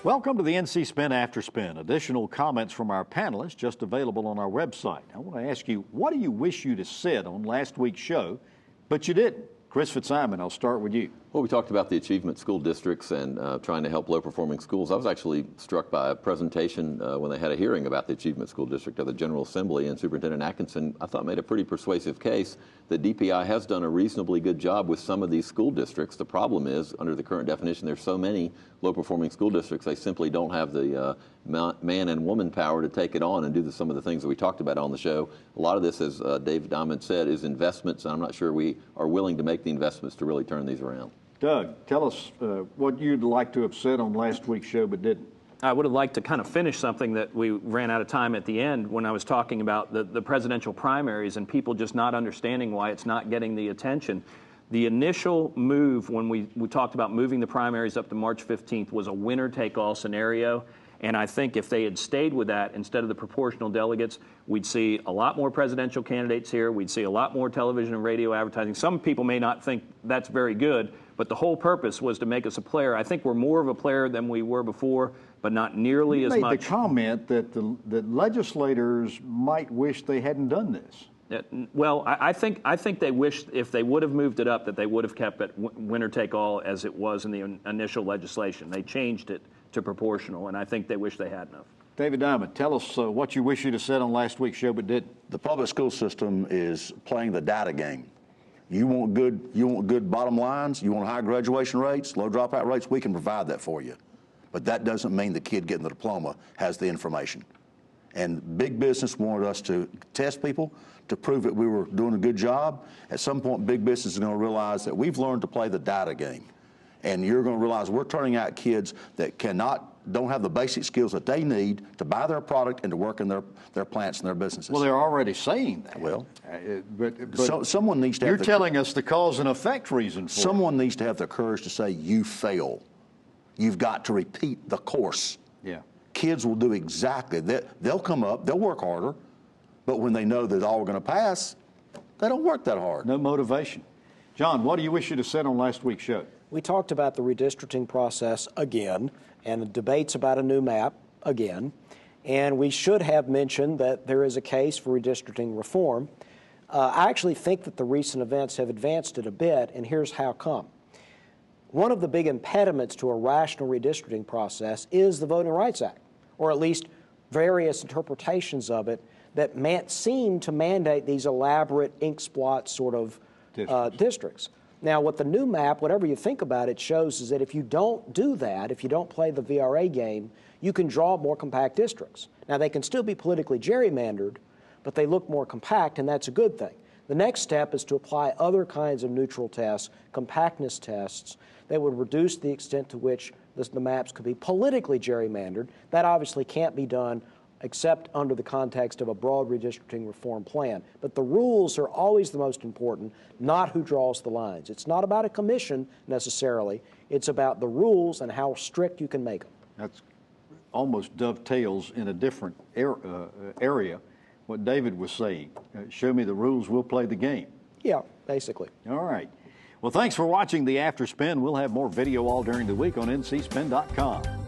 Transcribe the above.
Welcome to the NC Spin After Spin. Additional comments from our panelists just available on our website. I want to ask you, what do you wish you'd have said on last week's show, but you didn't? Chris Fitzsimon, I'll start with you. Well, we talked about the achievement school districts and trying to help low-performing schools. I was actually struck by a presentation when they had a hearing about the achievement school district of the General Assembly, and Superintendent Atkinson, I thought, made a pretty persuasive case that DPI has done a reasonably good job with some of these school districts. The problem is, under the current definition, there's so many low-performing school districts, they simply don't have the man and woman power to take it on and do some of the things that we talked about on the show. A lot of this, as Dave Diamond said, is investments, and I'm not sure we are willing to make the investments to really turn these around. Doug, tell us what you'd like to have said on last week's show but didn't. I would have liked to kind of finish something that we ran out of time at the end when I was talking about the presidential primaries and people just not understanding why it's not getting the attention. The initial move when we talked about moving the primaries up to March 15th was a winner-take-all scenario. And I think if they had stayed with that instead of the proportional delegates, we'd see a lot more presidential candidates here. We'd see a lot more television and radio advertising. Some people may not think that's very good, but the whole purpose was to make us a player. I think we're more of a player than we were before, but not nearly as much. You made the comment that legislators might wish they hadn't done this. Well, I think they wish if they would have moved it up that they would have kept it winner take all as it was in the initial legislation. They changed it to proportional, and I think they wish they hadn't have. David Diamond, tell us what you wish you'd have said on last week's show but didn't. The public school system is playing the data game. You want good bottom lines, you want high graduation rates, low dropout rates, we can provide that for you. But that doesn't mean the kid getting the diploma has the information. And big business wanted us to test people to prove that we were doing a good job. At some point, big business is going to realize that we've learned to play the data game. And you're going to realize we're turning out kids that don't have the basic skills that they need to buy their product and to work in their plants and their businesses. Well, they're already saying that. Well, but someone needs to have you're telling us the cause and effect reason for someone needs to have the courage to say, you fail. You've got to repeat the course. Yeah. Kids will do exactly that. They'll come up, they'll work harder, but when they know that all we're going to pass, they don't work that hard. No motivation. John, what do you wish you'd have said on last week's show? We talked about the redistricting process again and the debates about a new map again, and we should have mentioned that there is a case for redistricting reform. I actually think that the recent events have advanced it a bit, and here's how come. One of the big impediments to a rational redistricting process is the Voting Rights Act, or at least various interpretations of it that seem to mandate these elaborate ink splot sort of districts. Now, what the new map, whatever you think about it, shows is that if you don't do that, if you don't play the VRA game, you can draw more compact districts. Now, they can still be politically gerrymandered, but they look more compact, and that's a good thing. The next step is to apply other kinds of neutral tests, compactness tests, that would reduce the extent to which the maps could be politically gerrymandered. That obviously can't be done except under the context of a broad redistricting reform plan. But the rules are always the most important, not who draws the lines. It's not about a commission necessarily. It's about the rules and how strict you can make them. That's almost dovetails in a different area what David was saying. Show me the rules, we'll play the game. Yeah, basically. All right. Well, thanks for watching the After Spin. We'll have more video all during the week on ncspin.com.